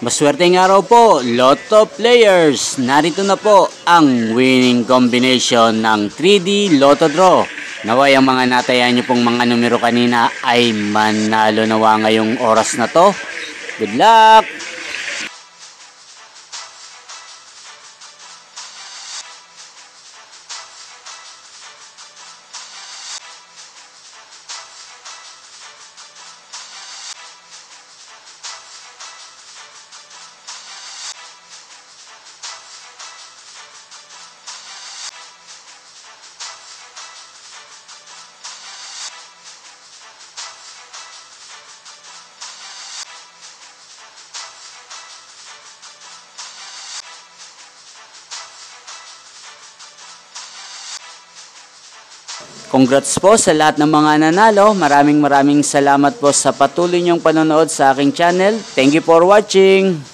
Maswerteng araw po, Lotto players! Narito na po ang winning combination ng 3D Lotto Draw. Naway ang mga nataya nyo pong mga numero kanina ay manalo nawa ngayong oras na to. Good luck! Congrats po sa lahat ng mga nanalo. Maraming salamat po sa patuloy niyong panonood sa aking channel. Thank you for watching.